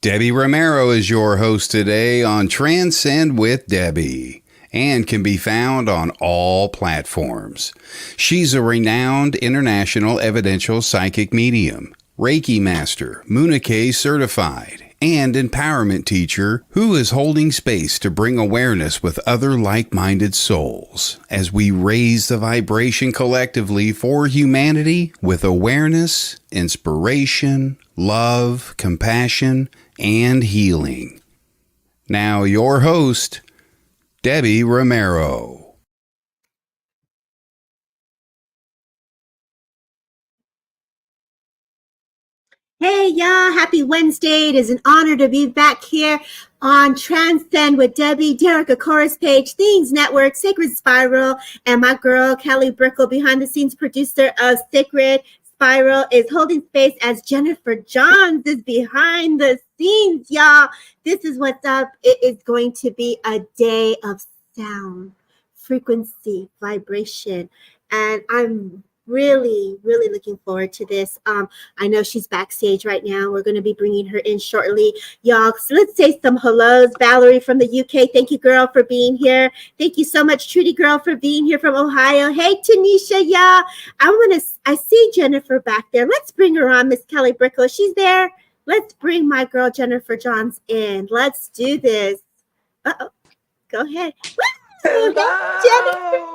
Debbie Romero is your host today on Transcend with Debbie and can be found on all platforms. She's a renowned international evidential psychic medium, Reiki master, Munike certified, and empowerment teacher who is holding space to bring awareness with other like-minded souls as we raise the vibration collectively for humanity with awareness, inspiration, love, compassion, and healing. Now your host, Debbie Romero. Hey y'all, happy Wednesday. It is an honor to be back here on Transcend with Debbie, Derek Chorus Page, Things Network, Sacred Spiral, and my girl Kelly Brickle, behind the scenes producer of Sacred Spiral, is holding space as Jennifer Johns is behind the scenes, y'all. This is what's up. It is going to be a day of sound, frequency, vibration, and I'm really looking forward to this. I know she's backstage right now. We're going to be bringing her in shortly, y'all. So let's say some hellos. Valerie from the UK, thank you, girl, for being here. Thank you so much, Trudy girl, for being here from Ohio. Hey, Tanisha, y'all. I see Jennifer back there. Let's bring her on, Miss Kelly Brickle. She's there. Let's bring my girl Jennifer Johns in. Let's do this. Uh-oh. Go ahead. Woo! Jennifer,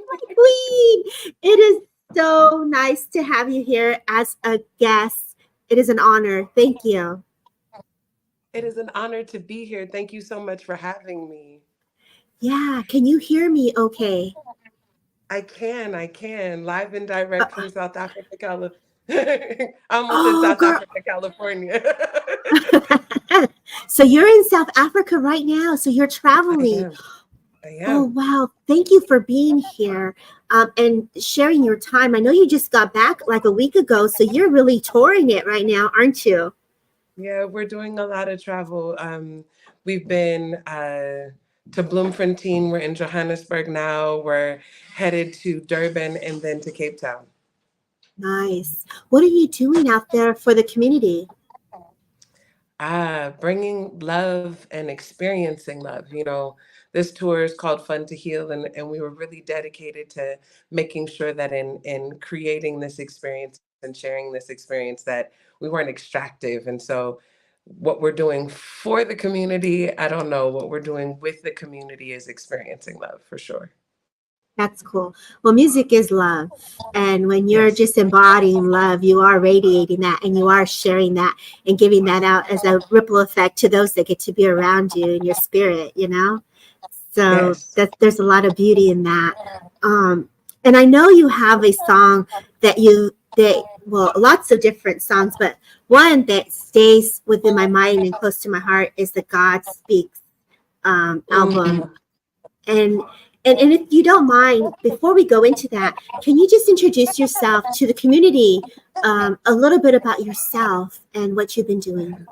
my queen. It is so nice to have you here as a guest. It is an honor. Thank you. It is an honor to be here. Thank you so much for having me. Yeah. Can you hear me okay? I can. Live and direct from South Africa, California. Almost in South Africa, California. So you're in South Africa right now. So you're traveling. I am. Oh, wow. Thank you for being here and sharing your time. I know you just got back like a week ago, so you're really touring it right now, aren't you? Yeah, we're doing a lot of travel. We've been to Bloemfontein. We're in Johannesburg now. We're headed to Durban and then to Cape Town. Nice. What are you doing out there for the community? Bringing love and experiencing love. You know, this tour is called Fun to Heal, and we were really dedicated to making sure that in creating this experience and sharing this experience that we weren't extractive. And so what we're doing for the community, I don't know, what we're doing with the community is experiencing love for sure. That's cool. Well, music is love. And when you're just embodying love, you are radiating that and you are sharing that and giving that out as a ripple effect to those that get to be around you in your spirit, you know? So there's a lot of beauty in that. And I know you have a song that lots of different songs, but one that stays within my mind and close to my heart is the God Speaks album. And if you don't mind, before we go into that, can you just introduce yourself to the community, a little bit about yourself and what you've been doing?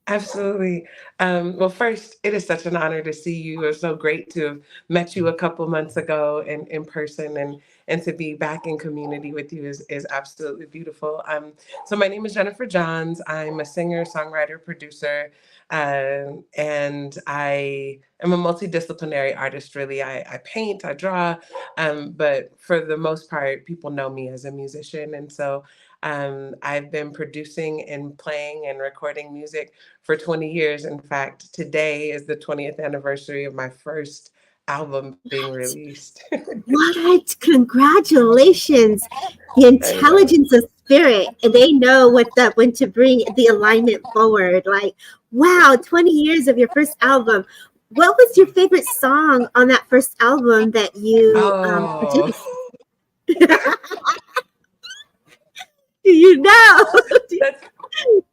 Absolutely. Well, first, it is such an honor to see you. It's so great to have met you a couple months ago in person, and to be back in community with you is absolutely beautiful. So my name is Jennifer Johns. I'm a singer, songwriter, producer, and I am a multidisciplinary artist, really. I paint, I draw, but for the most part, people know me as a musician. And so I've been producing and playing and recording music for 20 years. In fact, today is the 20th anniversary of my first album being released. What? Congratulations. The intelligence of spirit. And they know what's up, when to bring the alignment forward. Like, wow, 20 years of your first album. What was your favorite song on that first album that you produced? You know.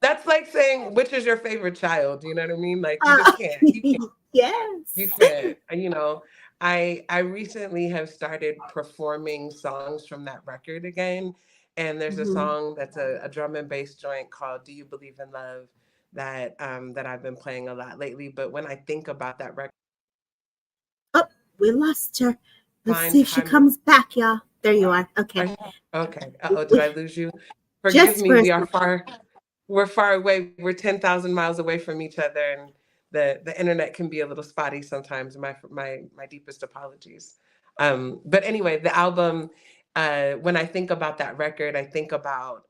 That's like saying, which is your favorite child? You know what I mean? Like, you just can't. You can't. Yes. You can't. You know, I recently have started performing songs from that record again. And there's a song that's a drum and bass joint called Do You Believe in Love that I've been playing a lot lately. But when I think about that record. Oh, we lost her. Let's see if she comes back, y'all. There you are. Okay. Okay. Uh-oh, did I lose you? Forgive me. We are far. we're far away. We're 10,000 miles away from each other, and the internet can be a little spotty sometimes. My deepest apologies. But anyway, the album. When I think about that record, I think about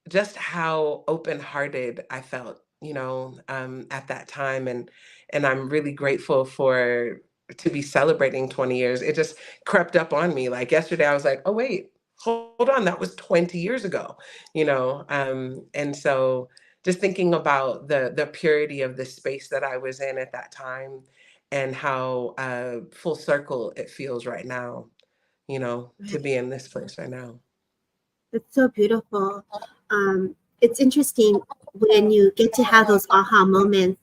just how open-hearted I felt, at that time, and I'm really grateful to be celebrating 20 years. It just crept up on me. Like yesterday, I was like, oh wait, hold on, that was 20 years ago, and so just thinking about the purity of the space that I was in at that time, and how full circle it feels right now, to be in this place right now. It's so beautiful. It's interesting when you get to have those aha moments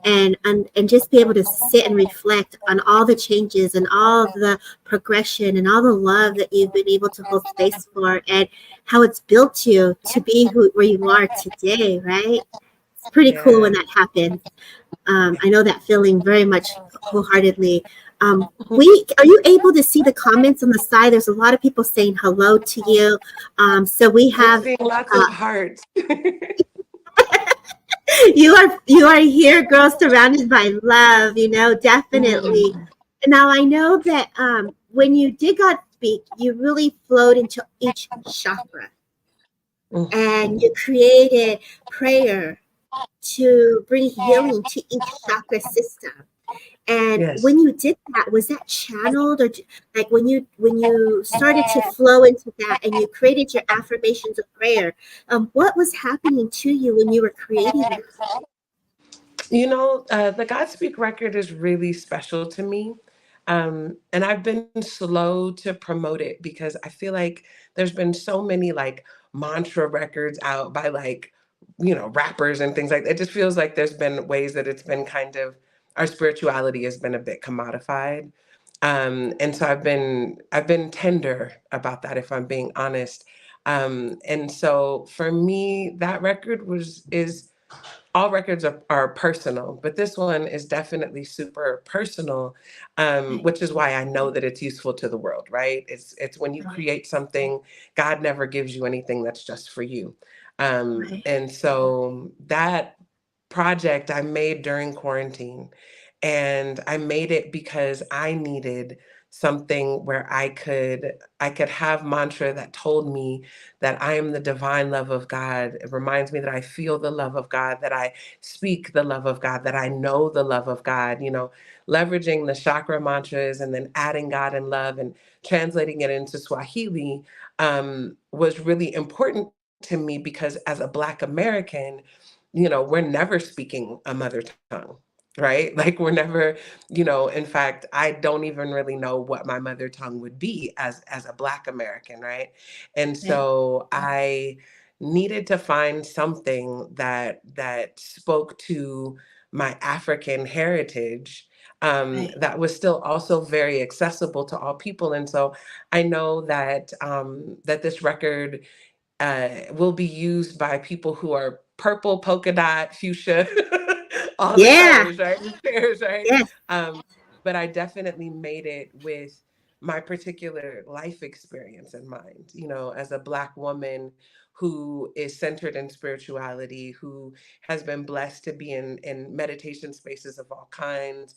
and just be able to sit and reflect on all the changes and all of the progression and all the love that you've been able to hold space for, and how it's built you to be where you are today, right? It's pretty cool when that happens. I know that feeling very much wholeheartedly. Are you able to see the comments on the side? There's a lot of people saying hello to you. So we have lots of hearts. You are here, girl, surrounded by love, definitely. Now I know that when you did God Speak, you really flowed into each chakra, and you created prayer to bring healing to each chakra system. And when you did that, was that channeled, or like when you started to flow into that and you created your affirmations of prayer, what was happening to you when you were creating that? The Godspeak record is really special to me. And I've been slow to promote it because I feel like there's been so many like mantra records out by rappers and things like that. It just feels like there's been ways that it's been kind of, our spirituality has been a bit commodified. And so I've been tender about that, if I'm being honest. And so for me, that record is all records are personal, but this one is definitely super personal, which is why I know that it's useful to the world, right? It's when you create something, God never gives you anything that's just for you. And so that project I made during quarantine, and I made it because I needed something where I could have mantra that told me that I am the divine love of God. It reminds me that I feel the love of God, that I speak the love of God, that I know the love of God, leveraging the chakra mantras and then adding God and love and translating it into Swahili was really important to me, because as a Black American, we're never speaking a mother tongue, right? Like we're never, in fact, I don't even really know what my mother tongue would be as a Black American, right? And so I needed to find something that spoke to my African heritage, that was still also very accessible to all people. And so I know that that this record will be used by people who are purple, polka dot, fuchsia, all the colors, right? The pairs, right? But I definitely made it with my particular life experience in mind, as a Black woman who is centered in spirituality, who has been blessed to be in meditation spaces of all kinds,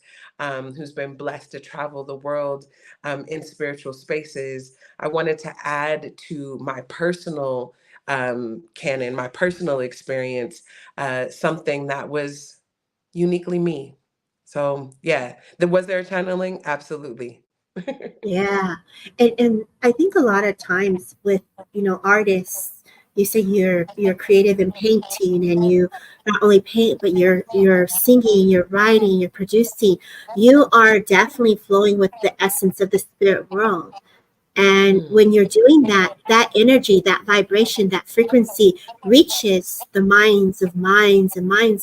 who's been blessed to travel the world in spiritual spaces. I wanted to add to my personal canon, my personal experience, something that was uniquely me. So was there a channeling? Absolutely. Yeah. And I think a lot of times with, artists, you say you're creative in painting, and you not only paint, but you're singing, you're writing, you're producing. You are definitely flowing with the essence of the spirit world. And when you're doing that energy, that vibration, that frequency reaches the minds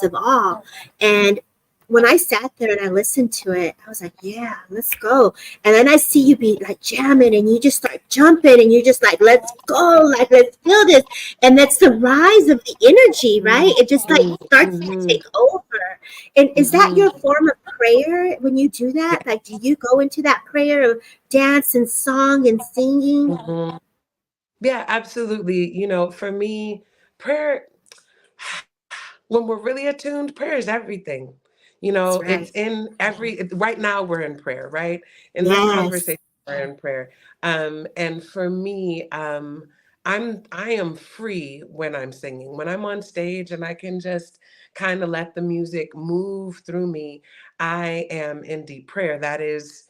of all. And when I sat there and I listened to it, I was like, yeah, let's go. And then I see you be like jamming, and you just start jumping, and you're just like, let's go, like, let's feel this. And that's the rise of the energy, right? It just like starts to take over. And is that your form of prayer when you do that? Like, do you go into that prayer of dance and song and singing? Yeah, absolutely. You know, for me, prayer, when we're really attuned, prayer is everything. You That's know, it's right. in right now we're in prayer, right? In this Yes. conversation, we're in prayer. And for me, I am free when I'm singing, when I'm on stage and I can just kind of let the music move through me. I am in deep prayer. That is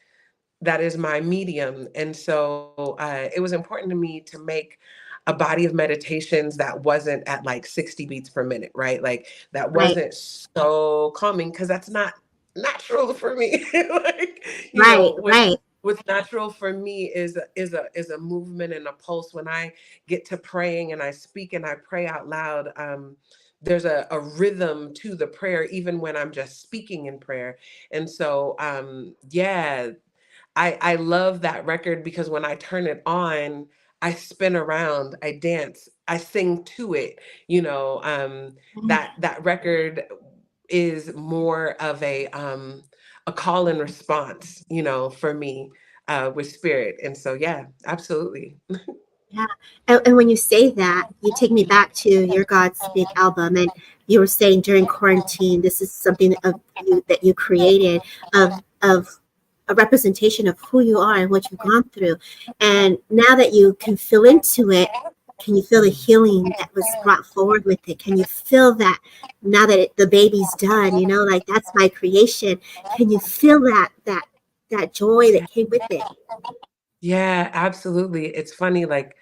my medium. And so it was important to me to make a body of meditations that wasn't at like 60 beats per minute, right? Like that Right. wasn't so calming because that's not natural for me. Like, you Right. know, Right. what's natural for me is a movement and a pulse. When I get to praying and I speak and I pray out loud, there's a rhythm to the prayer, even when I'm just speaking in prayer. And so, yeah, I love that record because when I turn it on, I spin around, I dance, I sing to it. You know, that record is more of a call and response, you know, for me with spirit. And so, yeah, absolutely. Yeah. And when you say that, you take me back to your Godspeak album, and you were saying during quarantine, this is something of you that you created of a representation of who you are and what you've gone through. And now that you can feel into it, can you feel the healing that was brought forward with it? Can you feel that now that the baby's done? You know, like that's my creation. Can you feel that joy that came with it? Yeah, absolutely. It's funny, like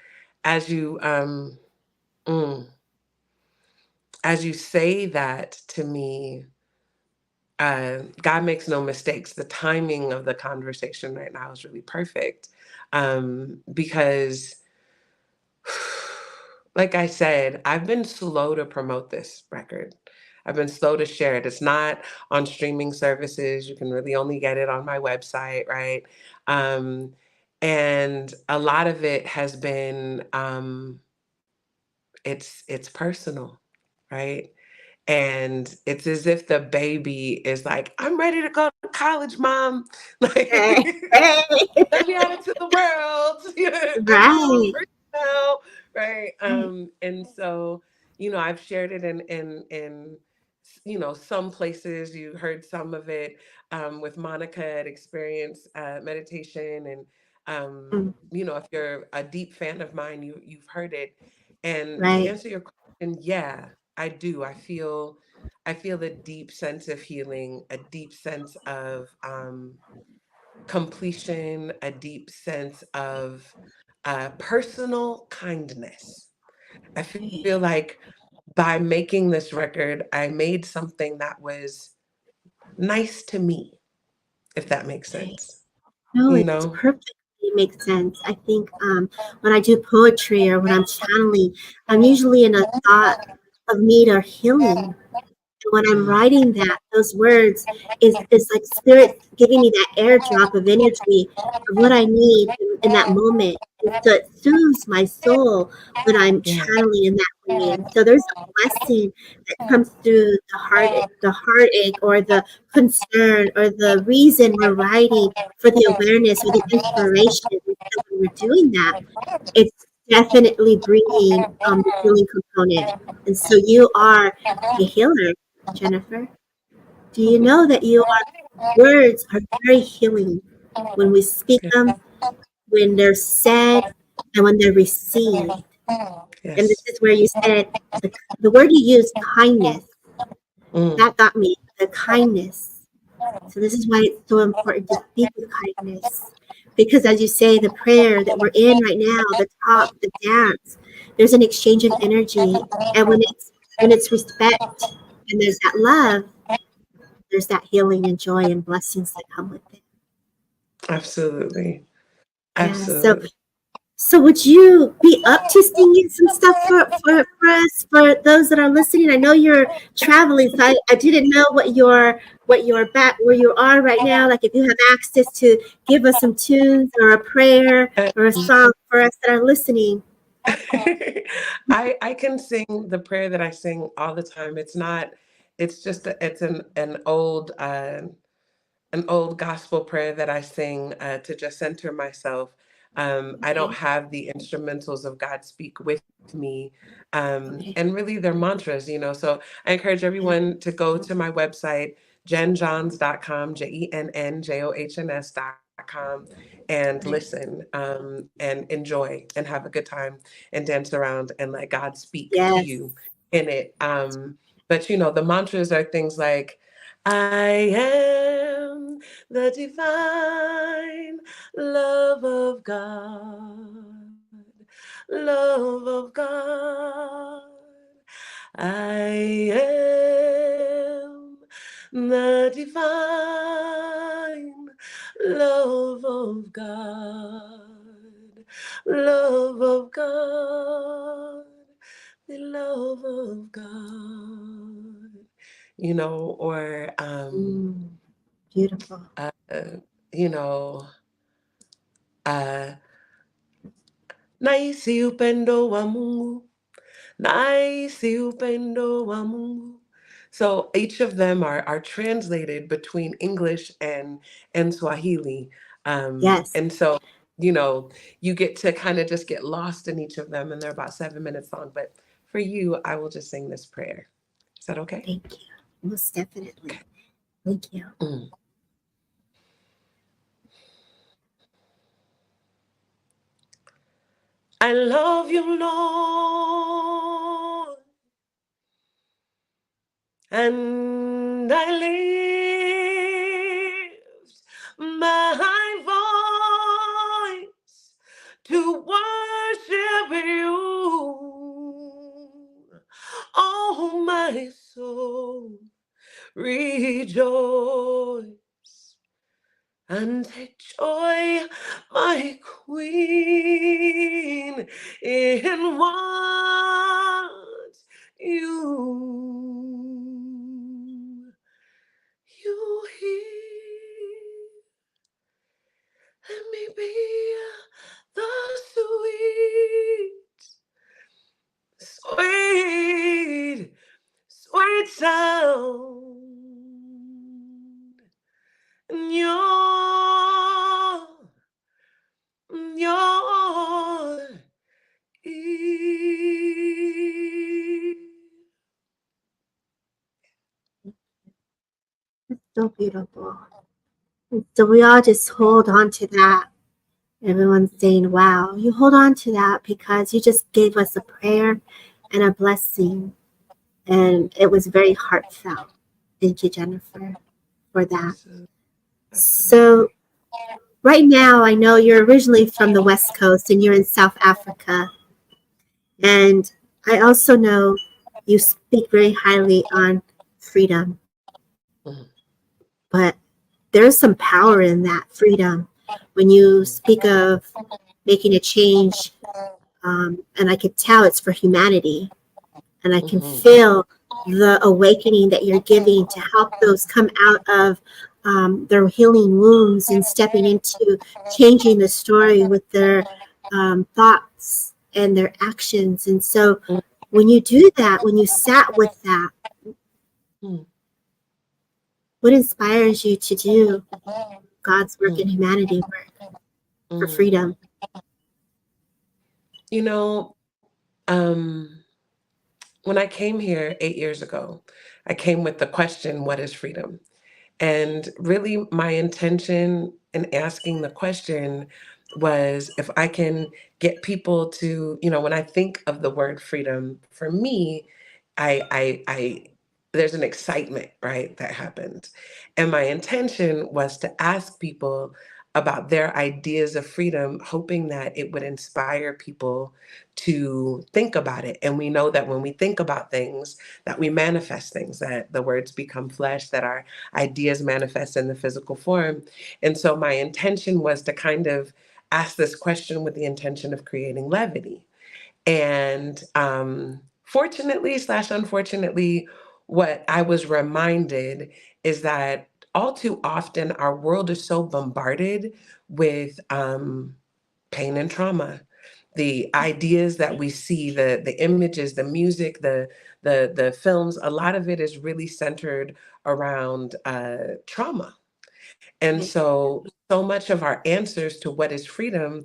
as you mm, as you say that to me, God makes no mistakes. The timing of the conversation right now is really perfect. Because, like I said, I've been slow to promote this record. I've been slow to share it. It's not on streaming services. You can really only get it on my website, right? Um, and a lot of it has been, it's personal, right? And it's as if the baby is like, I'm ready to go to college, mom. Hey, Like, hey. let me out into the world. I'm a little Right. free now, right? Right. And so, you know, I've shared it in you know, some places. You heard some of it with Monica at Experience Meditation, and Mm, you know, if you're a deep fan of mine, you've heard it. And to right. answer your question, yeah, I do. I feel a deep sense of healing, a deep sense of completion, a deep sense of personal kindness. I Right. feel like by making this record, I made something that was nice to me, if that makes Right. sense. No, You it know? perfectly makes sense. I think when I do poetry or when I'm channeling, I'm usually in a thought of need or healing. When I'm Mm, writing that, those words is like spirit giving me that airdrop of energy of what I need in that moment. And so it soothes my soul when I'm yeah. channeling in that way. And so there's a blessing that comes through the heartache or the concern or the reason we're writing for the awareness or the inspiration. And so when we're doing that, it's definitely bringing the healing component. And so you are a healer, Jennifer. Do you know that words are very healing when we speak them, when they're said, and when they're received? And this Yes. is where you said the word you used, kindness, Mm, that got me, the kindness. So this is why it's so important to speak with kindness. Because as you say, the prayer that we're in right now, the talk, the dance, there's an exchange of energy. And when it's respect and there's that love, there's that healing and joy and blessings that come with it. absolutely. Yeah. So Absolutely. so would you be up to singing some stuff for us, for those that are listening? I know you're traveling, so I didn't know what your back where you are right now. Like if you have access to give us some tunes or a prayer or a song for us that are listening. I can sing the prayer that I sing all the time. It's not. It's just it's an old gospel prayer that I sing to just center myself. I don't have the instrumentals of God speak with me. Okay. And really they're mantras, So I encourage everyone to go to my website, jennjohns.com, jennjohns.com, and listen and enjoy and have a good time and dance around and let God speak to Yes. you in it. But the mantras are things like, I am the divine love of God, love of God. I am the divine love of God, love of God, the love of God. Or Beautiful. you know, uh, naisi upendo wa Mungu, naisi upendo wa Mungu. So each of them are translated between English and Swahili. Yes. And so, you get to kind of just get lost in each of them, and they're about 7 minutes long. But for you, I will just sing this prayer. Is that okay? Thank you. Most definitely. Thank you. I love you, Lord, and I lift my voice to worship you. Oh, my soul, rejoice and take joy, my Queen, in what you hear. Let me be the sweet, sweet sound in your ear. It's so beautiful. And so we all just hold on to that. Everyone's saying, wow, you hold on to that because you just gave us a prayer and a blessing. And it was very heartfelt. Thank you, Jennifer, for that. So right now, I know you're originally from the West Coast and you're in South Africa. And I also know you speak very highly on freedom. But there's some power in that freedom when you speak of making a change. And I could tell it's for humanity. And I can feel the awakening that you're giving to help those come out of their healing wounds and stepping into changing the story with their thoughts and their actions. And so when you do that, when you sat with that, what inspires you to do God's work and humanity work for freedom? When I came here 8 years ago, I came with the question, what is freedom? And really my intention in asking the question was if I can get people to, when I think of the word freedom, for me, I there's an excitement, right, that happens. And my intention was to ask people about their ideas of freedom, hoping that it would inspire people to think about it. And we know that when we think about things, that we manifest things, that the words become flesh, that our ideas manifest in the physical form. And so my intention was to kind of ask this question with the intention of creating levity. And fortunately / unfortunately, what I was reminded is that all too often our world is so bombarded with pain and trauma. The ideas that we see, the images, the music, the films, a lot of it is really centered around trauma. And so much of our answers to what is freedom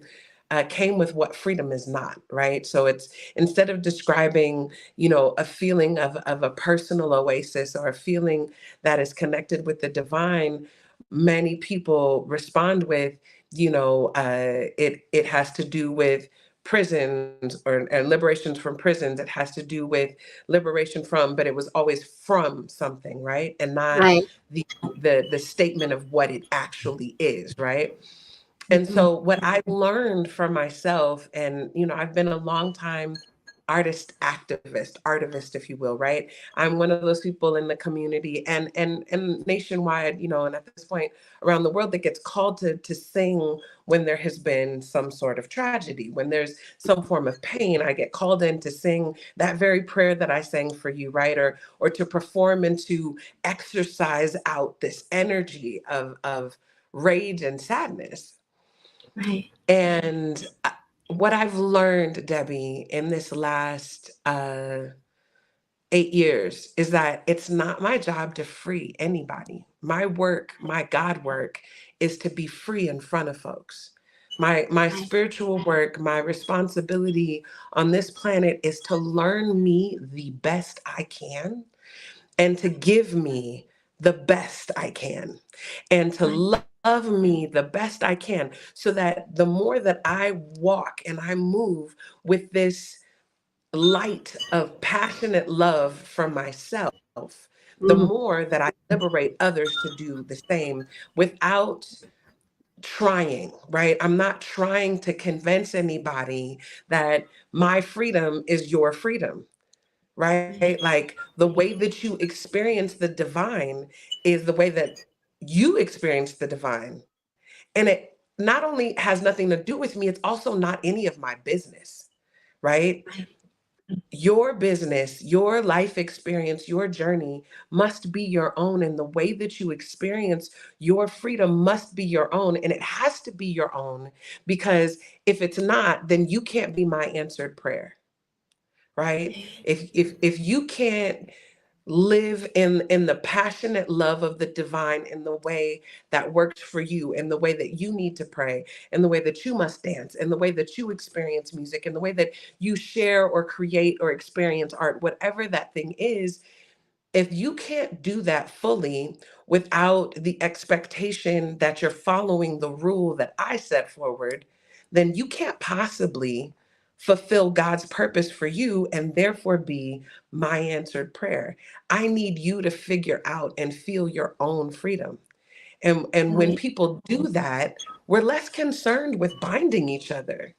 came with what freedom is not, right? So it's, instead of describing, a feeling of a personal oasis or a feeling that is connected with the divine, many people respond with, it has to do with prisons or liberations from prisons. It has to do with liberation from, but it was always from something, right? And not Right. the statement of what it actually is, right? And Mhm. so what I learned for myself, and I've been a long time artivist, if you will, right? I'm one of those people in the community and nationwide, and at this point around the world, that gets called to sing when there has been some sort of tragedy, when there's some form of pain. I get called in to sing that very prayer that I sang for you, right? Or to perform and to exercise out this energy of rage and sadness. Right. And what I've learned, Debbie, in this last 8 years is that it's not my job to free anybody. My work, my God work, is to be free in front of folks. My Right. spiritual work, my responsibility on this planet is to learn me the best I can and to give me the best I can and to Right. love me the best I can, so that the more that I walk and I move with this light of passionate love for myself, the Mm. more that I liberate others to do the same without trying, right? I'm not trying to convince anybody that my freedom is your freedom, right? Like the way that you experience the divine is the way that you experience the divine. And it not only has nothing to do with me, it's also not any of my business, right? Right. Your business, your life experience, your journey must be your own. And the way that you experience your freedom must be your own. And it has to be your own, because if it's not, then you can't be my answered prayer, right? If you can't live in the passionate love of the divine in the way that works for you, in the way that you need to pray, in the way that you must dance, in the way that you experience music, in the way that you share or create or experience art, whatever that thing is, if you can't do that fully without the expectation that you're following the rule that I set forward, then you can't possibly fulfill God's purpose for you and therefore be my answered prayer. I need you to figure out and feel your own freedom. And when Right. people do that, we're less concerned with binding each other.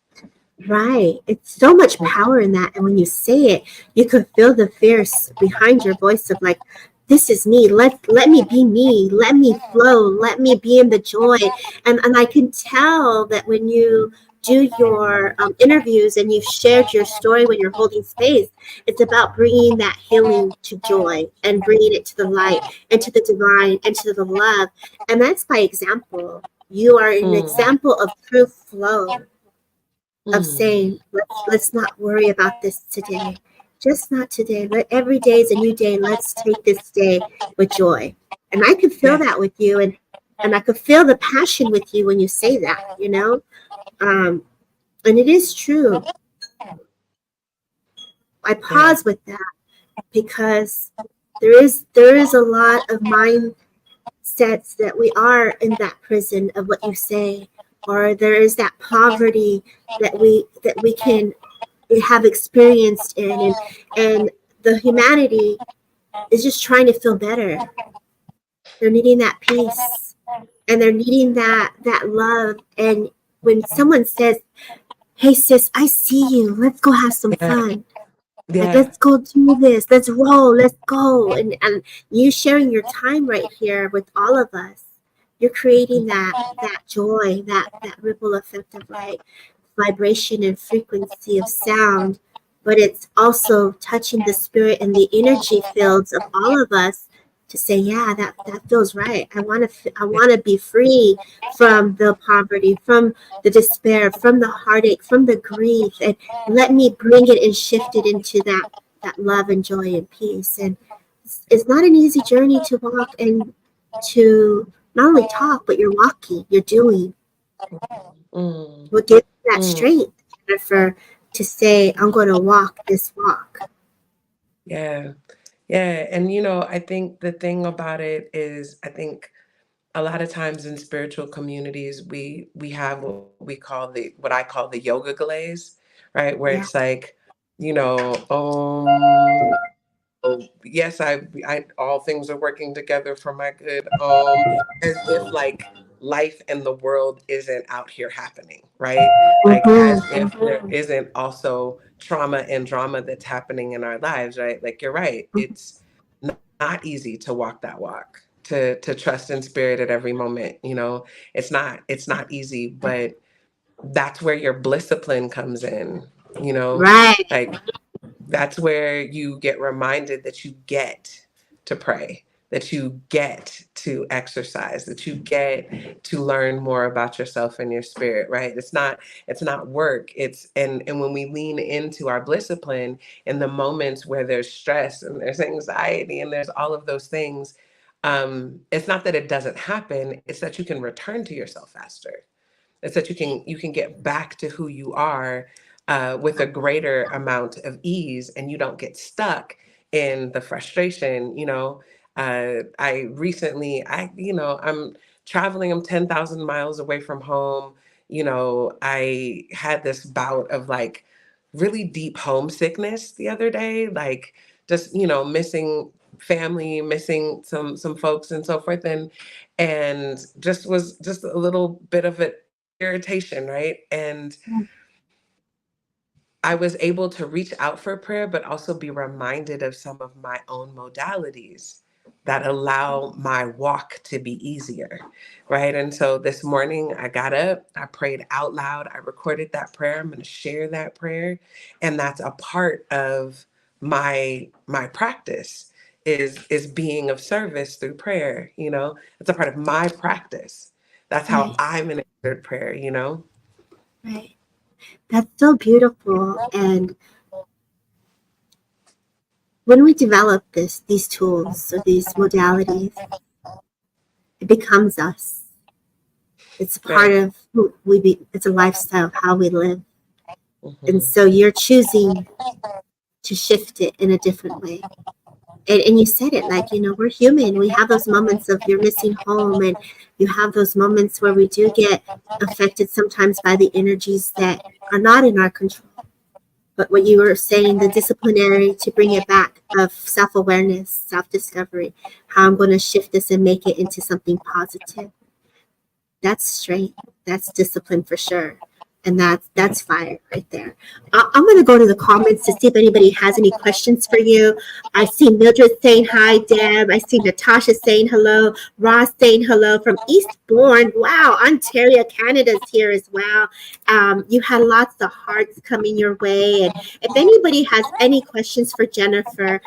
Right. It's so much power in that. And when you say it, you can feel the fierce behind your voice of like, this is me. Let me be me. Let me flow. Let me be in the joy. And I can tell that when you do your interviews and you've shared your story when you're holding space, it's about bringing that healing to joy and bringing it to the light and to the divine and to the love. And that's by example. You are an Mm, example of true flow, of mm, saying, let's not worry about this today. Just not today. Let every day is a new day. Let's take this day with joy. And I could feel yes, that with you, and I could feel the passion with you when you say that, you know? And it is true. I yeah, pause with that because there is a lot of mindsets that we are in that prison of what you say, or there is that poverty that we can have experienced in, and the humanity is just trying to feel better. They're needing that peace, and they're needing that love. And when someone says, hey sis, I see you, let's go have some yeah, fun, like yeah, let's go do this, let's roll, let's go, and you sharing your time right here with all of us, you're creating that joy, that ripple effect of light, vibration and frequency of sound, but it's also touching the spirit and the energy fields of all of us to say, yeah, that feels right. I want to be free from the poverty, from the despair, from the heartache, from the grief, and let me bring it and shift it into that love and joy and peace. And it's not an easy journey to walk and to not only talk, but you're walking, you're doing. What gives you that strength, Jennifer, to say, I'm going to walk this walk? Yeah. Yeah. And, you know, I think the thing about it is, I think a lot of times in spiritual communities, we have what I call the yoga glaze, right? Where Yeah. it's like, you know, oh, yes, I all things are working together for my good. As if like life and the world isn't out here happening, right? Like as if there isn't also trauma and drama that's happening in our lives, right? Like you're right. It's not easy to walk that walk, to trust in spirit at every moment. You know, it's not easy, but that's where your discipline comes in, you know, Right. like that's where you get reminded that you get to pray, that you get to exercise, that you get to learn more about yourself and your spirit, right? It's not work. And when we lean into our discipline in the moments where there's stress and there's anxiety and there's all of those things, it's not that it doesn't happen, it's that you can return to yourself faster. It's that you can get back to who you are with a greater amount of ease, and you don't get stuck in the frustration. You know, I'm traveling. I'm 10,000 miles away from home. You know, I had this bout of like really deep homesickness the other day, like just missing family, missing some folks and so forth, and just was just a little bit of it irritation, right? And I was able to reach out for prayer, but also be reminded of some of my own modalities that allow my walk to be easier, right? And so this morning I got up, I prayed out loud, I recorded that prayer. I'm going to share that prayer, and that's a part of my practice is being of service through prayer. You know, it's a part of my practice. That's how Right. I'm an answered prayer. You know. Right. That's so beautiful. And when we develop these tools or these modalities, it becomes us. It's a part Right. of who we be. It's a lifestyle of how we live. And Mhm. so you're choosing to shift it in a different way. And you said it, like, we're human. We have those moments of you're missing home, and you have those moments where we do get affected sometimes by the energies that are not in our control. But what you were saying, the disciplinary to bring it back of self-awareness, self-discovery, how I'm going to shift this and make it into something positive. That's strength. That's discipline for sure. And that's fire right there. I'm going to go to the comments to see if anybody has any questions for you. I see Mildred saying hi, Deb. I see Natasha saying hello. Ross saying hello from Eastbourne. Wow, Ontario, Canada's here as well. You had lots of hearts coming your way. And if anybody has any questions for Jennifer,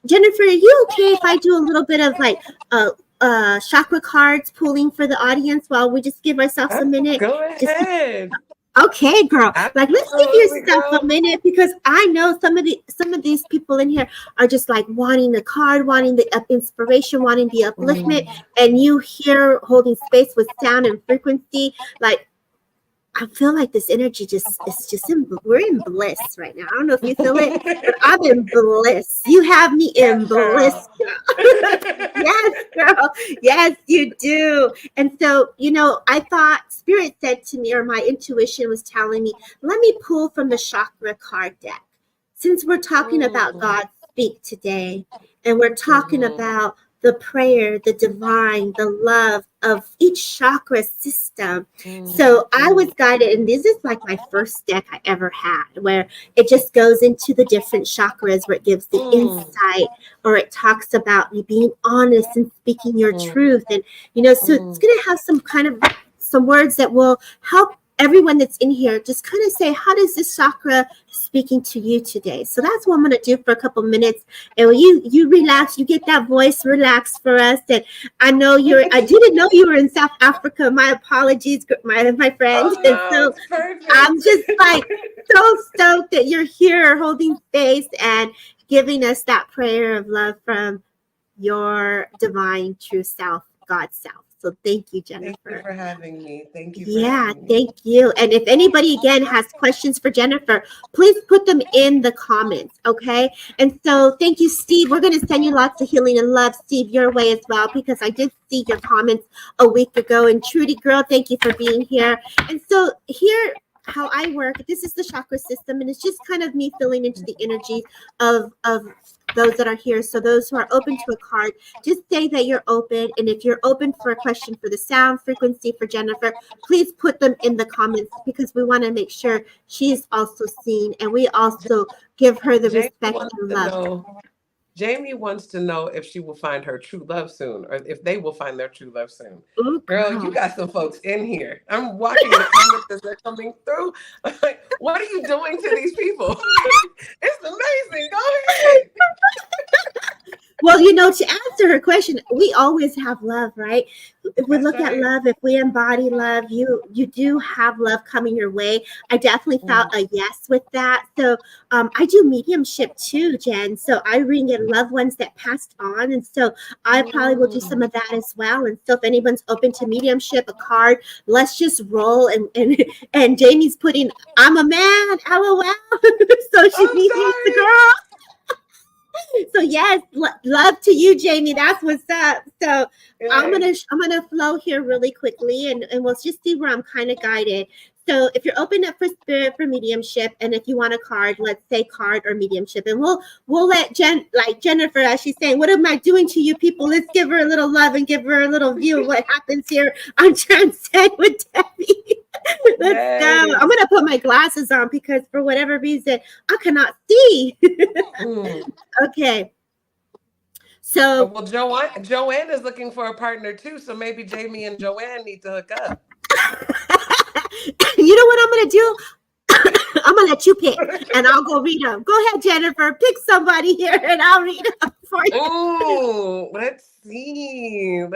Jennifer, are you okay if I do a little bit of like chakra cards pulling for the audience while we just give ourselves a minute? Go ahead. Okay, girl. Like, let's give Absolutely, yourself girl. a minute, because I know some of these people in here are just like wanting the card, wanting the inspiration, wanting the upliftment, and you here holding space with sound and frequency. Like, I feel like this energy we're in bliss right now. I don't know if you feel it, but I'm in bliss. You have me in bliss, girl. Yes, girl. Yes, you do. And so, I thought Spirit said to me, or my intuition was telling me, let me pull from the chakra card deck. Since we're talking about God speak today, and we're talking about the prayer, the divine, the love of each chakra system. So I was guided, and this is like my first deck I ever had, where it just goes into the different chakras, where it gives the insight, or it talks about you being honest and speaking your truth. And, so it's going to have some words that will help everyone that's in here just kind of say, how does this chakra speaking to you today? So that's what I'm going to do for a couple minutes. And you relax, you get that voice relaxed for us. And I didn't know you were in South Africa. My apologies, my friend. Oh, no, it's perfect. I'm just like so stoked that you're here holding space and giving us that prayer of love from your divine true self, God self. So thank you, Thank you Jennifer. for having me. Thank you for Yeah, having me. thank you. And if anybody again has questions for Jennifer, please put them in the comments, okay? And so thank you, Steve. We're going to send you lots of healing and love, Steve, your way as well, because I did see your comments a week ago. And Trudy girl, thank you for being here. And so here, how I work, this is the chakra system, and it's just kind of me filling into the energy of those that are here. So those who are open to a card, just say that you're open. And if you're open for a question for the sound frequency for Jennifer, please put them in the comments, because we want to make sure she's also seen, and we also give her the respect and love. Jamie wants to know if she will find her true love soon, or if they will find their true love soon. Ooh, girl, you got some folks in here. I'm watching the comments as they're coming through. I'm like, what are you doing to these people? It's amazing. Go ahead. Well, to answer her question, we always have love, right? If we look at love, if we embody love, you do have love coming your way. I definitely felt a yes with that. So I do mediumship too, Jen. So I ring in loved ones that passed on. And so I probably will do some of that as well. And so if anyone's open to mediumship, a card, let's just roll. And Jamie's putting, I'm a man, LOL. So she mediums the girl. So yes, love to you, Jamie. That's what's up. So I'm gonna flow here really quickly, and we'll just see where I'm kind of guided. So if you're open up for spirit for mediumship, and if you want a card, let's say card or mediumship, and we'll let Jennifer, as she's saying, what am I doing to you people? Let's give her a little love and give her a little view of what happens here on Transcend with Debbie. Let's go. I'm gonna put my glasses on because for whatever reason I cannot see. Okay. So well, Joanne is looking for a partner too, so maybe Jamie and Joanne need to hook up. You know what I'm gonna do? I'm gonna let you pick, and I'll go read them. Go ahead, Jennifer. Pick somebody here, and I'll read them for you. Oh, let's see.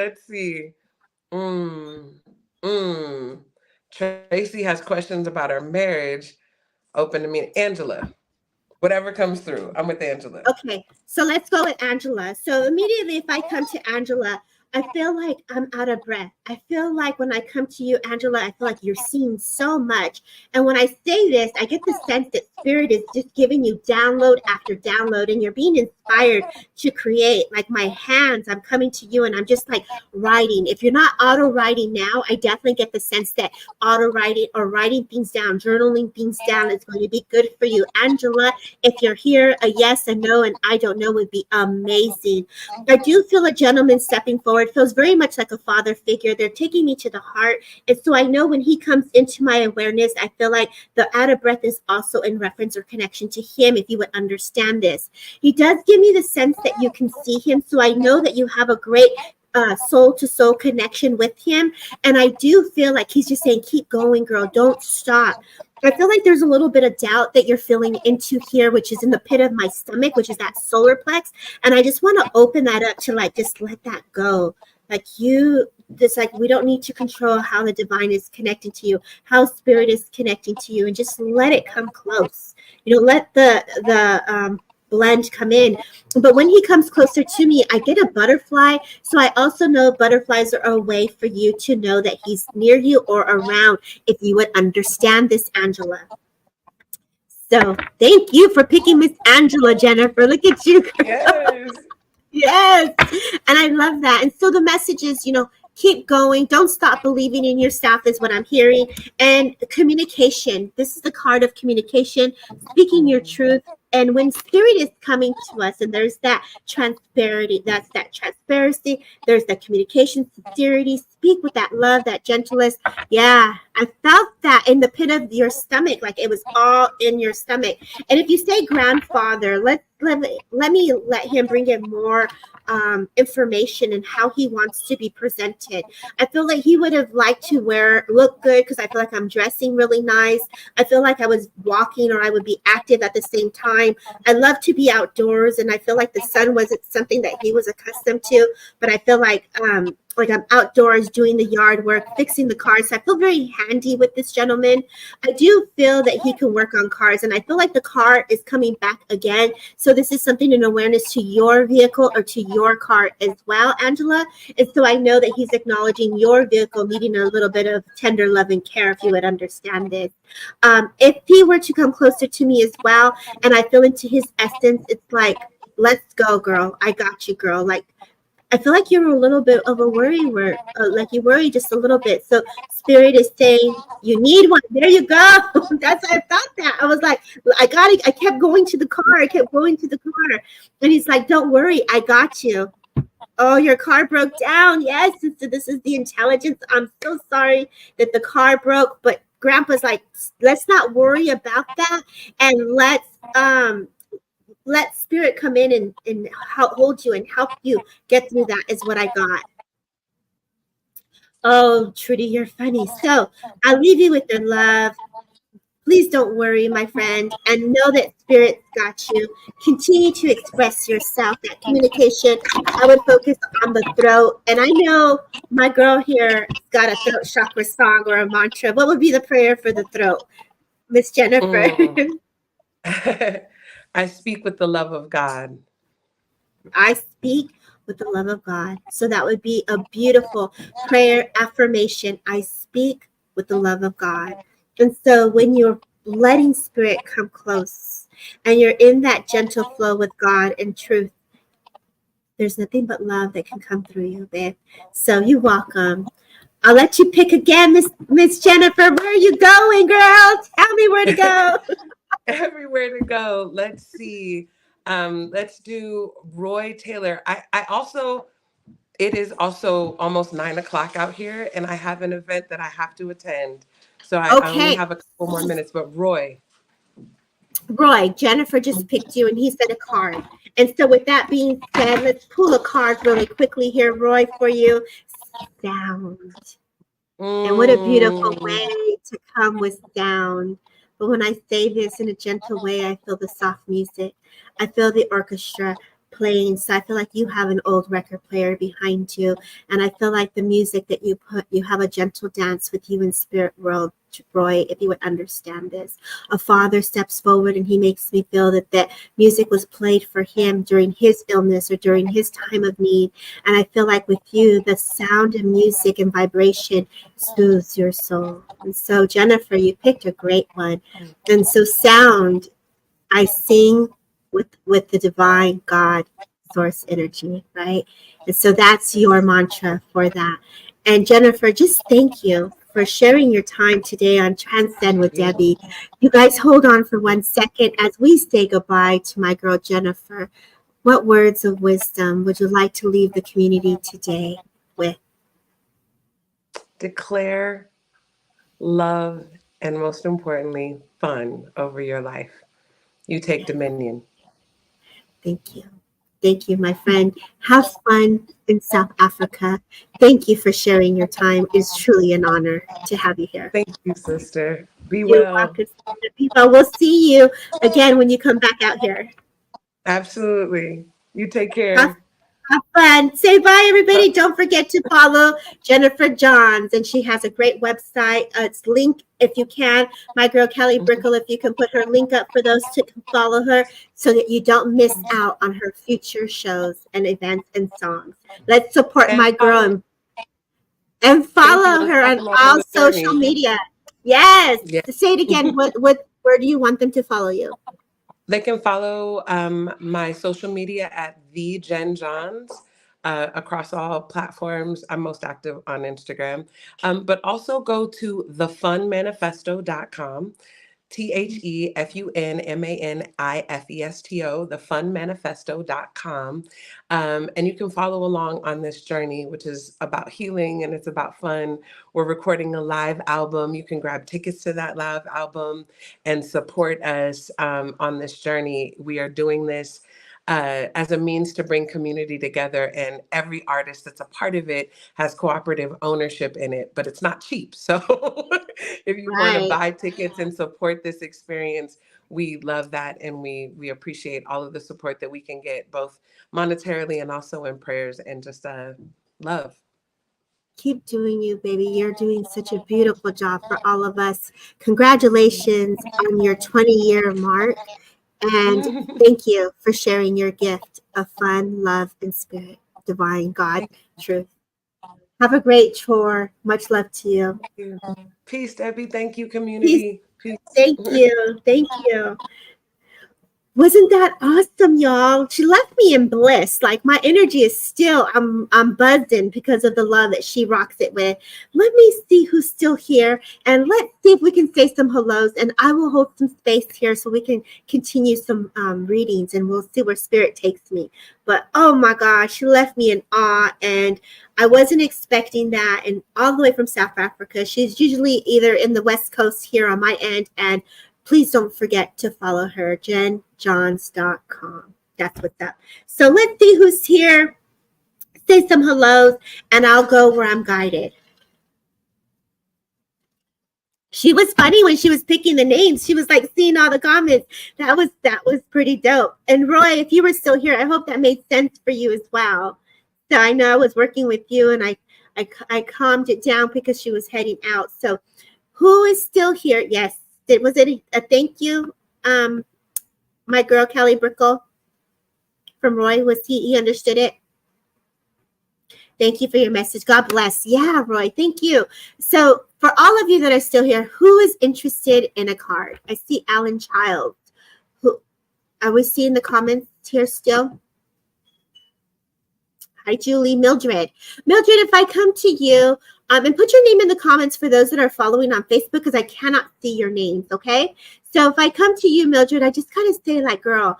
Tracy has questions about our marriage. Open to me, Angela. Whatever comes through, I'm with Angela. Okay, so let's go with Angela. So immediately, if I come to Angela, I feel like I'm out of breath. I feel like when I come to you, Angela, I feel like you're seeing so much. And when I say this, I get the sense that Spirit is just giving you download after download, and you're being inspired to create. Like my hands, I'm coming to you and I'm just like writing. If you're not auto writing now, I definitely get the sense that auto writing or writing things down, journaling things down is going to be good for you. Angela, if you're here, a yes, a no, and I don't know would be amazing. I do feel a gentleman stepping forward. Feels very much like a father figure. They're taking me to the heart. And so I know when he comes into my awareness, I feel like the out of breath is also in reference or connection to him, if you would understand this. He does give me the sense that you can see him. So I know that you have a great soul to soul connection with him. And I do feel like he's just saying, keep going, girl. Don't stop. I feel like there's a little bit of doubt that you're feeling into here, which is in the pit of my stomach, which is that solar plex. And I just want to open that up to just let that go. We don't need to control how the divine is connecting to you, how spirit is connecting to you, and just let it come close. Let the blend come in. But when he comes closer to me, I get a butterfly. So I also know butterflies are a way for you to know that he's near you or around, if you would understand this, Angela. So thank you for picking Miss Angela, Jennifer. Look at you, girl. Yes. And I love that. And so the message is, keep going. Don't stop believing in yourself is what I'm hearing. And communication. This is the card of communication, speaking your truth. And when spirit is coming to us, and there's that transparency, there's that communication, sincerity, speak with that love, that gentleness. Yeah, I felt that in the pit of your stomach, like it was all in your stomach. And if you say grandfather, let me let him bring in more information and how he wants to be presented. I feel like he would have liked to look good, because I feel like I'm dressing really nice. I feel like I was walking, or I would be active at the same time. I love to be outdoors, and I feel like the sun wasn't something that he was accustomed to, but I feel like like I'm outdoors doing the yard work, fixing the cars. So I feel very handy with this gentleman. I do feel that he can work on cars, and I feel like the car is coming back again. So this is something, an awareness to your vehicle or to your car as well, Angela. And so I know that he's acknowledging your vehicle needing a little bit of tender love and care, if you would understand this. If he were to come closer to me as well, and I feel into his essence, it's like, let's go, girl. I got you, girl. Like, I feel like you're a little bit of a worry, like you worry just a little bit. So Spirit is saying you need one. There you go. That's why I thought that. I was like, I got it. I kept going to the car. And he's like, don't worry. I got you. Oh, your car broke down. Yes. So this is the intelligence. I'm so sorry that the car broke, but Grandpa's like, let's not worry about that. And let Spirit come in and hold you and help you get through that is what I got. Oh, Trudy, you're funny. So I'll leave you with the love. Please don't worry, my friend, and know that Spirit's got you. Continue to express yourself. That communication, I would focus on the throat. And I know my girl here got a throat chakra song or a mantra. What would be the prayer for the throat, Miss Jennifer? I speak with the love of God. I speak with the love of God. So that would be a beautiful prayer affirmation. I speak with the love of God. And so when you're letting Spirit come close and you're in that gentle flow with God and truth, there's nothing but love that can come through you, babe. So you're welcome. I'll let you pick again, Miss Jennifer. Where are you going, girl? Tell me where to go. Everywhere to go. Let's see. Let's do Roy Taylor. I also, it is also almost 9:00 out here, and I have an event that I have to attend. So I only have a couple more minutes, but Roy, Jennifer just picked you, and he said a card. And so with that being said, let's pull a card really quickly here, Roy, for you. Sound. And what a beautiful way to come with sound. But when I say this in a gentle way, I feel the soft music. I feel the orchestra playing. So I feel like you have an old record player behind you. And I feel like the music that you have a gentle dance with you in spirit world, Roy, if you would understand this. A father steps forward and he makes me feel that music was played for him during his illness or during his time of need. And I feel like with you, the sound of music and vibration soothes your soul. And so, Jennifer, you picked a great one. And so sound, I sing with the divine God source energy, right? And so that's your mantra for that. And Jennifer, just thank you for sharing your time today on Transcend with Debbie. You guys hold on for 1 second as we say goodbye to my girl Jennifer. What words of wisdom would you like to leave the community today with? Declare love and, most importantly, fun over your life. You take dominion. Thank you. Thank you, my friend. Have fun in South Africa. Thank you for sharing your time. It's truly an honor to have you here. Have you, sister. Be You're well. welcome. We'll see you again when you come back out here. Absolutely. You take care. Have fun. Say bye, everybody. Don't forget to follow Jennifer Johns, and she has a great website. It's linked if you can. My girl Kelly Brickle, if you can put her link up for those to follow her so that you don't miss out on her future shows and events and songs. Let's support my girl and follow her on all social media. Yes. Say it again. Where do you want them to follow you? They can follow my social media at the Jen Johns across all platforms. I'm most active on Instagram, but also go to thefunmanifesto.com. TheFunmanifesto, thefunmanifesto.com. And you can follow along on this journey, which is about healing and it's about fun. We're recording a live album. You can grab tickets to that live album and support us on this journey. We are doing this as a means to bring community together, and every artist that's a part of it has cooperative ownership in it, but it's not cheap. So if you want to buy tickets and support this experience, we love that, and we appreciate all of the support that we can get, both monetarily and also in prayers and just love. Keep doing you, baby. You're doing such a beautiful job for all of us. Congratulations on your 20-year mark. And thank you for sharing your gift of fun, love, and spirit, divine God, truth. Have a great tour. Much love to you. Peace, Debbie. Thank you, Peace. community. Peace. Thank you. Thank you. Wasn't that awesome, y'all? She left me in bliss. Like my energy is still, I'm buzzing because of the love that she rocks it with. Let me see who's still here, and let's see if we can say some hellos. And I will hold some space here so we can continue some readings, and we'll see where spirit takes me. But oh my gosh, she left me in awe, and I wasn't expecting that. And all the way from South Africa, she's usually either in the West Coast here on my end, and please don't forget to follow her, jenjohns.com. That's what's up. So let's see who's here. Say some hellos, and I'll go where I'm guided. She was funny when she was picking the names. She was like seeing all the comments. That was pretty dope. And Roy, if you were still here, I hope that made sense for you as well. So I know I was working with you, and I calmed it down because she was heading out. So who is still here? Yes. Was it a thank you, my girl Kelly Brickle from Roy? He understood it? Thank you for your message. God bless. Yeah, Roy, thank you. So for all of you that are still here, who is interested in a card? I see Alan Childs. Who are we seeing the comments here still? Hi, Julie. Mildred, if I come to you, and put your name in the comments for those that are following on Facebook, because I cannot see your names, okay? So if I come to you, Mildred, I just kind of say like, girl,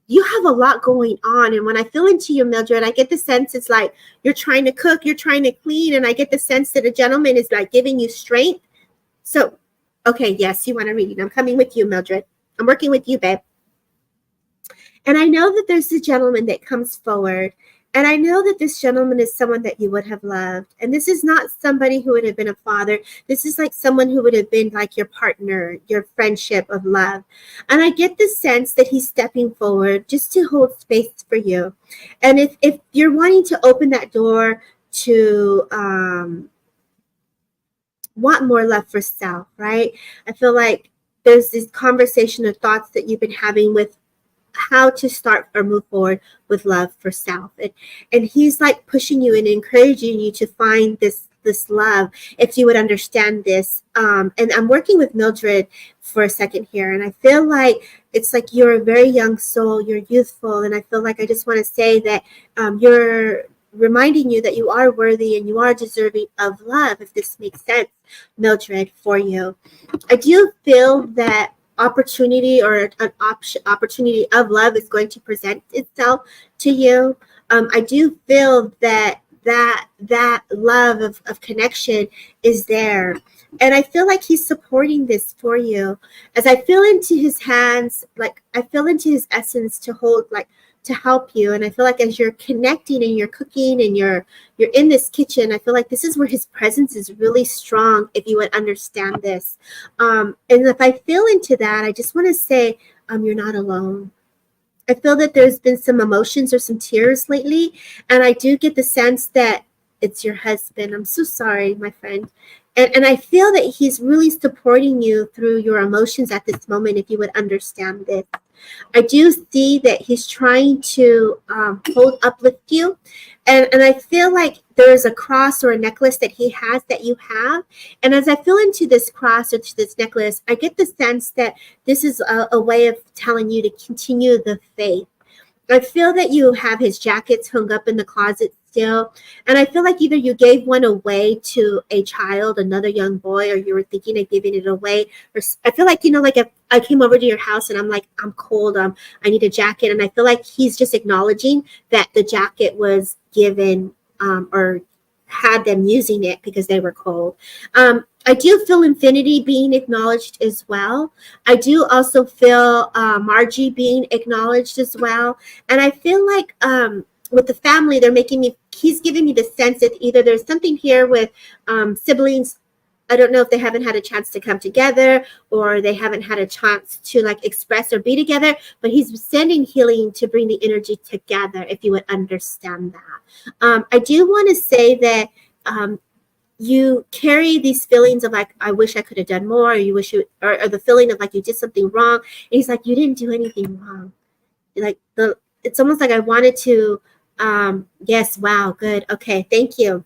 you have a lot going on. And when I feel into you, Mildred, I get the sense it's like you're trying to cook, you're trying to clean, and I get the sense that a gentleman is like giving you strength. So, okay, yes, you want to read it. I'm coming with you, Mildred. I'm working with you, babe. And I know that there's a gentleman that comes forward, and I know that this gentleman is someone that you would have loved. And this is not somebody who would have been a father. This is like someone who would have been like your partner, your friendship of love. And I get the sense that he's stepping forward just to hold space for you. And if you're wanting to open that door to want more love for self, right? I feel like there's this conversation of thoughts that you've been having with how to start or move forward with love for self, and he's like pushing you and encouraging you to find this love, if you would understand this. And I'm working with Mildred for a second here, and I feel like it's like you're a very young soul, you're youthful, and I feel like I just want to say that you're reminding you that you are worthy and you are deserving of love, if this makes sense, Mildred, for you. I do feel that opportunity or an opportunity of love is going to present itself to you. I do feel that love of connection is there, and I feel like he's supporting this for you. As I feel into his hands, like I feel into his essence to hold, like to help you. And I feel like as you're connecting and you're cooking and you're in this kitchen, I feel like this is where his presence is really strong, if you would understand this. And if I feel into that, I just want to say, you're not alone. I feel that there's been some emotions or some tears lately, and I do get the sense that it's your husband. I'm so sorry, my friend. And I feel that he's really supporting you through your emotions at this moment, if you would understand this. I do see that he's trying to uplift you. And I feel like there's a cross or a necklace that he has that you have. And as I feel into this cross or to this necklace, I get the sense that this is a way of telling you to continue the faith. I feel that you have his jackets hung up in the closet still. And I feel like either you gave one away to a child, another young boy, or you were thinking of giving it away. Or I feel like, like if I came over to your house and I'm like, I'm cold, I need a jacket. And I feel like he's just acknowledging that the jacket was given or had them using it because they were cold. I do feel infinity being acknowledged as well. I do also feel Margie being acknowledged as well. And I feel like with the family, he's giving me the sense that either there's something here with siblings I don't know if they haven't had a chance to come together or they haven't had a chance to like express or be together, but he's sending healing to bring the energy together, if you would understand that. I do want to say that you carry these feelings of like, I wish I could have done more, or you wish you, or the feeling of like you did something wrong. And he's like, you didn't do anything wrong. Like it's almost like I wanted to, yes, wow, good, okay, thank you.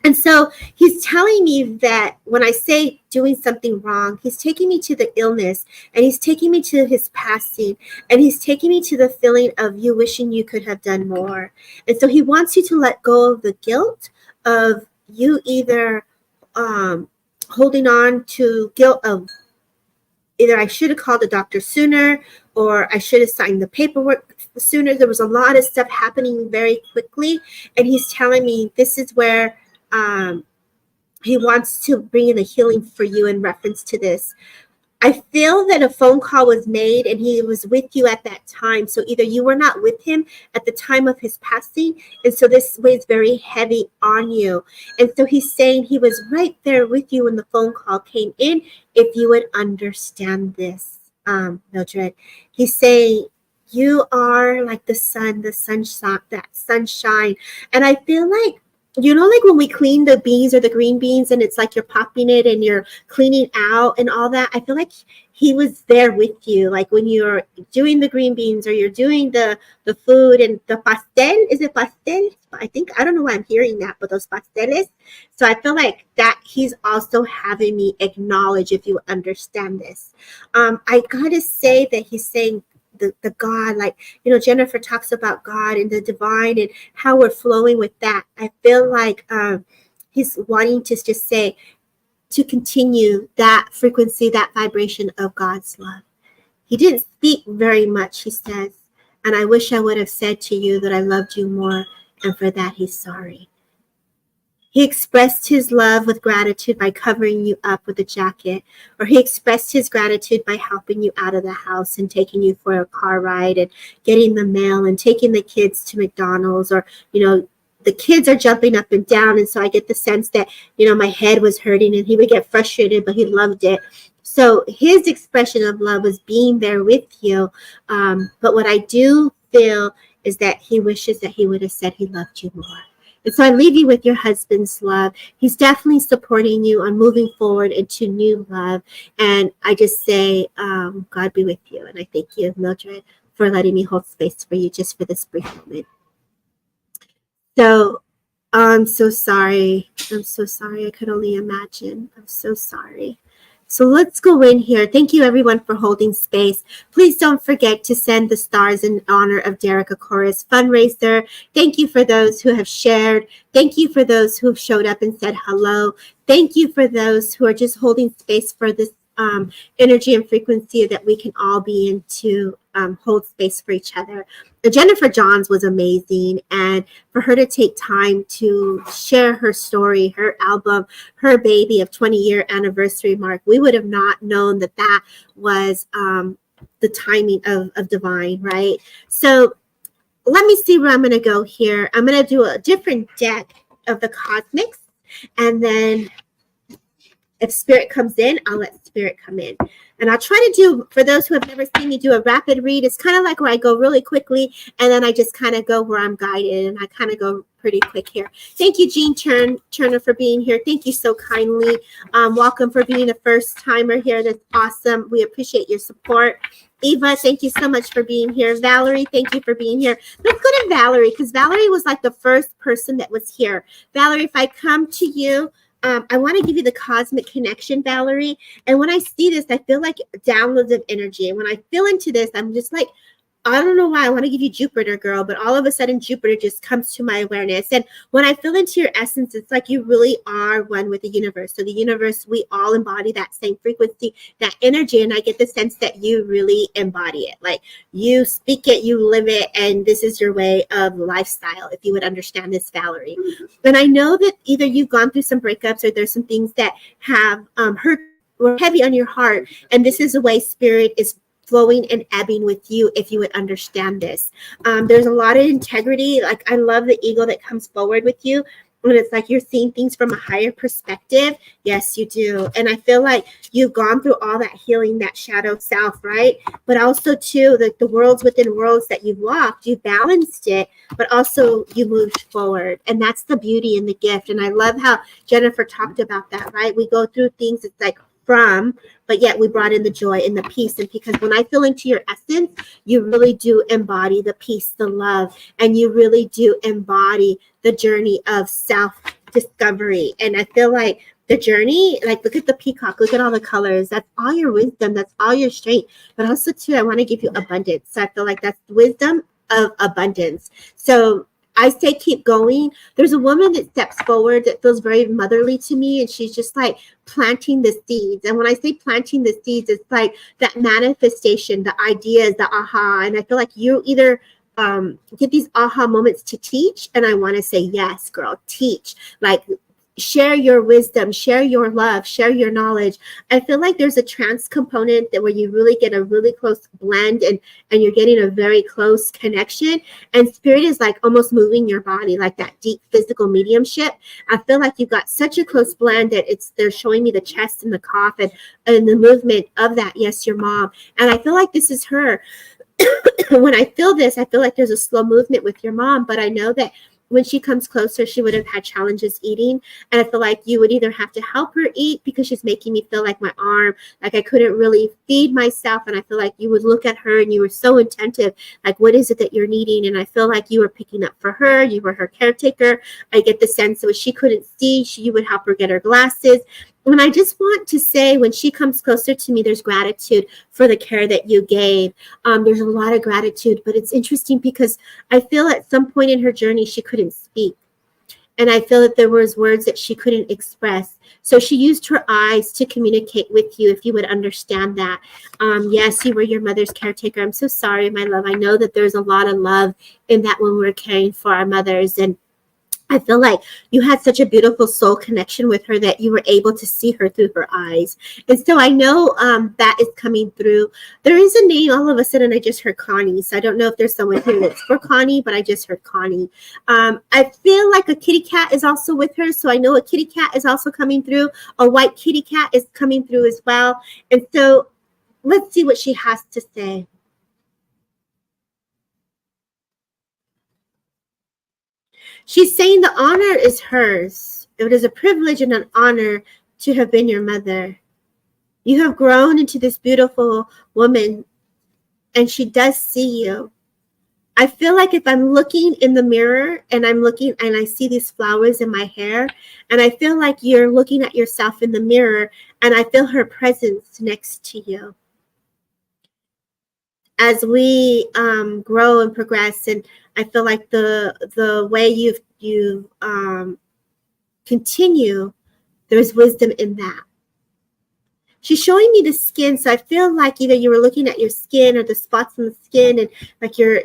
And so he's telling me that when I say doing something wrong, he's taking me to the illness, and he's taking me to his passing, and he's taking me to the feeling of you wishing you could have done more. And so he wants you to let go of the guilt of you either holding on to guilt of either I should have called the doctor sooner, or I should have signed the paperwork sooner. There was a lot of stuff happening very quickly. And he's telling me this is where he wants to bring in a healing for you in reference to this. I feel that a phone call was made and he was with you at that time. So either you were not with him at the time of his passing, and so this weighs very heavy on you. And so he's saying he was right there with you when the phone call came in, if you would understand this, Mildred. He's saying you are like the sun, the sunshine, that sunshine. And I feel like, you know, like when we clean the beans or the green beans and it's like you're popping it and you're cleaning out and all that. I feel like he was there with you. Like when you're doing the green beans or you're doing the food and the pastel. Is it pastel? I think, I don't know why I'm hearing that, but those pasteles. So I feel like that he's also having me acknowledge, if you understand this. I gotta say that he's saying, the God, like, you know, Jennifer talks about God and the divine and how we're flowing with that. I feel like he's wanting to just say, to continue that frequency, that vibration of God's love. He didn't speak very much, he says, and I wish I would have said to you that I loved you more, and for that he's sorry. He expressed his love with gratitude by covering you up with a jacket, or he expressed his gratitude by helping you out of the house and taking you for a car ride and getting the mail and taking the kids to McDonald's, or, you know, the kids are jumping up and down. And so I get the sense that, you know, my head was hurting and he would get frustrated, but he loved it. So his expression of love was being there with you. But what I do feel is that he wishes that he would have said he loved you more. And so I leave you with your husband's love. He's definitely supporting you on moving forward into new love. And I just say, God be with you. And I thank you, Mildred, for letting me hold space for you just for this brief moment. So I'm so sorry. I'm so sorry. I could only imagine. I'm so sorry. So let's go in here. Thank you, everyone, for holding space. Please don't forget to send the stars in honor of Derek Akora's fundraiser. Thank you for those who have shared. Thank you for those who have showed up and said hello. Thank you for those who are just holding space for this energy and frequency that we can all be in to hold space for each other. Jennifer Johns was amazing, and for her to take time to share her story, her album, her baby of 20-year anniversary mark, we would have not known that that was the timing of divine, right? So let me see where I'm going to go here. I'm going to do a different deck of the cosmics, and then if spirit comes in, I'll let spirit come in. And I'll try to do, for those who have never seen me do a rapid read, it's kind of like where I go really quickly and then I just kind of go where I'm guided, and I kind of go pretty quick here. Thank you, Jean Turner, for being here. Thank you so kindly. Welcome for being a first timer here. That's awesome. We appreciate your support. Eva, thank you so much for being here. Valerie, thank you for being here. Let's go to Valerie, because Valerie was like the first person that was here. Valerie, if I come to you, I want to give you the cosmic connection, Valerie. And when I see this, I feel like downloads of energy. And when I feel into this, I'm just like, I don't know why I want to give you Jupiter, girl, but all of a sudden Jupiter just comes to my awareness. And when I feel into your essence, it's like you really are one with the universe. So the universe, we all embody that same frequency, that energy. And I get the sense that you really embody it. Like you speak it, you live it, and this is your way of lifestyle, if you would understand this, Valerie. And I know that either you've gone through some breakups or there's some things that have hurt or heavy on your heart. And this is the way spirit is flowing and ebbing with you, if you would understand this. There's a lot of integrity. Like I love the ego that comes forward with you. when it's like you're seeing things from a higher perspective. Yes, you do. And I feel like you've gone through all that healing, that shadow self, right? But also too, the worlds within worlds that you've walked, you balanced it, but also you moved forward. And that's the beauty and the gift. And I love how Jennifer talked about that, right? We go through things, it's like from, but yet we brought in the joy and the peace. And because when I feel into your essence, you really do embody the peace, the love, and you really do embody the journey of self-discovery. And I feel like the journey, like look at the peacock, look at all the colors. That's all your wisdom. That's all your strength. But also too, I want to give you abundance. So I feel like that's wisdom of abundance. So I say keep going. There's a woman that steps forward that feels very motherly to me, and she's just like planting the seeds. And when I say planting the seeds, it's like that manifestation, the ideas, the aha. And I feel like you either get these aha moments to teach, and I want to say yes, girl, teach. Like share your wisdom, share your love, share your knowledge. I feel like there's a trance component that where you really get a really close blend and you're getting a very close connection. And spirit is like almost moving your body, like that deep physical mediumship. I feel like you got such a close blend that they're showing me the chest and the cough and the movement of that. Yes, your mom. And I feel like this is her. When I feel this, I feel like there's a slow movement with your mom, but I know that when she comes closer, she would have had challenges eating. And I feel like you would either have to help her eat because she's making me feel like my arm, like I couldn't really feed myself. And I feel like you would look at her and you were so attentive, like, what is it that you're needing? And I feel like you were picking up for her. You were her caretaker. I get the sense that when she couldn't see, you would help her get her glasses. And I just want to say, when she comes closer to me, there's gratitude for the care that you gave. There's a lot of gratitude, but it's interesting because I feel at some point in her journey, she couldn't speak. And I feel that there was words that she couldn't express. So she used her eyes to communicate with you, if you would understand that. Yes, you were your mother's caretaker. I'm so sorry, my love. I know that there's a lot of love in that when we're caring for our mothers. And I feel like you had such a beautiful soul connection with her that you were able to see her through her eyes. And so I know that is coming through. There is a name. All of a sudden, I just heard Connie. So I don't know if there's someone here that's for Connie, but I just heard Connie. I feel like a kitty cat is also with her. So I know a kitty cat is also coming through. A white kitty cat is coming through as well. And so let's see what she has to say. She's saying the honor is hers. It is a privilege and an honor to have been your mother. You have grown into this beautiful woman, and she does see you. I feel like if I'm looking in the mirror and I'm looking and I see these flowers in my hair, and I feel like you're looking at yourself in the mirror, and I feel her presence next to you. As we grow and progress, and I feel like the way you continue, there's wisdom in that. She's showing me the skin, so I feel like either you were looking at your skin or the spots on the skin, and like your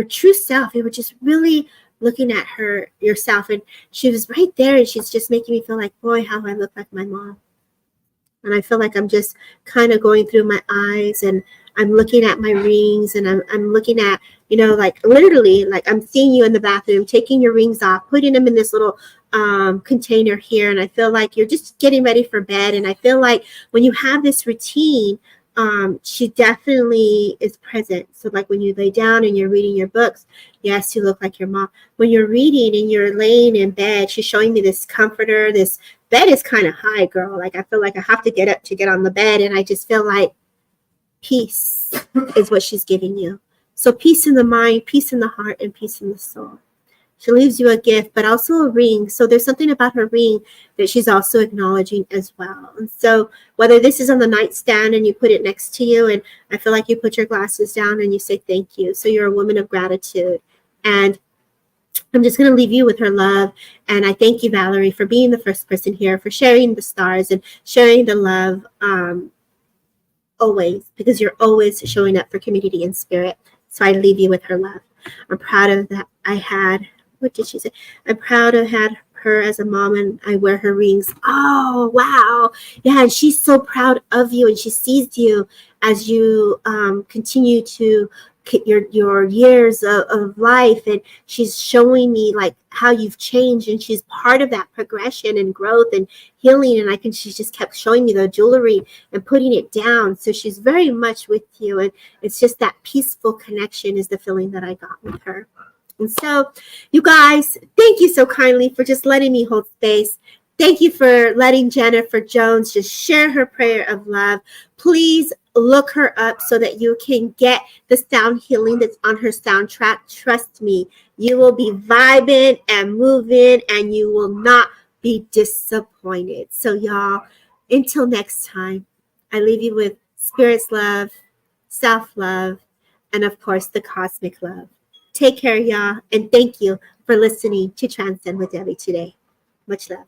true self. You were just really looking at yourself, and she was right there, and she's just making me feel like, boy, how I look like my mom. And I feel like I'm just kind of going through my eyes, and I'm looking at my rings, and I'm looking at, like literally, like I'm seeing you in the bathroom, taking your rings off, putting them in this little container here. And I feel like you're just getting ready for bed. And I feel like when you have this routine, she definitely is present. So like when you lay down and you're reading your books, yes, you look like your mom. When you're reading and you're laying in bed, she's showing me this comforter. This bed is kind of high, girl. Like I feel like I have to get up to get on the bed. And I just feel like peace is what she's giving you. So peace in the mind, peace in the heart, and peace in the soul. She leaves you a gift, but also a ring. So there's something about her ring that she's also acknowledging as well. And so whether this is on the nightstand and you put it next to you, and I feel like you put your glasses down and you say thank you. So you're a woman of gratitude. And I'm just going to leave you with her love. And I thank you, Valerie, for being the first person here, for sharing the stars and sharing the love always, because you're always showing up for community and spirit. So I leave you with her love. I'm proud of that. What did she say? I'm proud to have her as a mom, and I wear her rings. Oh, wow. Yeah, and she's so proud of you, and she sees you as you continue to your years of life, and she's showing me like how you've changed, and she's part of that progression and growth and healing. And she just kept showing me the jewelry and putting it down. So she's very much with you, and it's just that peaceful connection is the feeling that I got with her. And so, you guys, thank you so kindly for just letting me hold space. Thank you for letting Jennifer Jones just share her prayer of love. Please look her up so that you can get the sound healing that's on her soundtrack. Trust me, you will be vibing and moving, and you will not be disappointed. So, y'all, until next time, I leave you with spirit's love, self-love, and of course, the cosmic love. Take care, y'all, and thank you for listening to Transcend with Debbie today. Much love.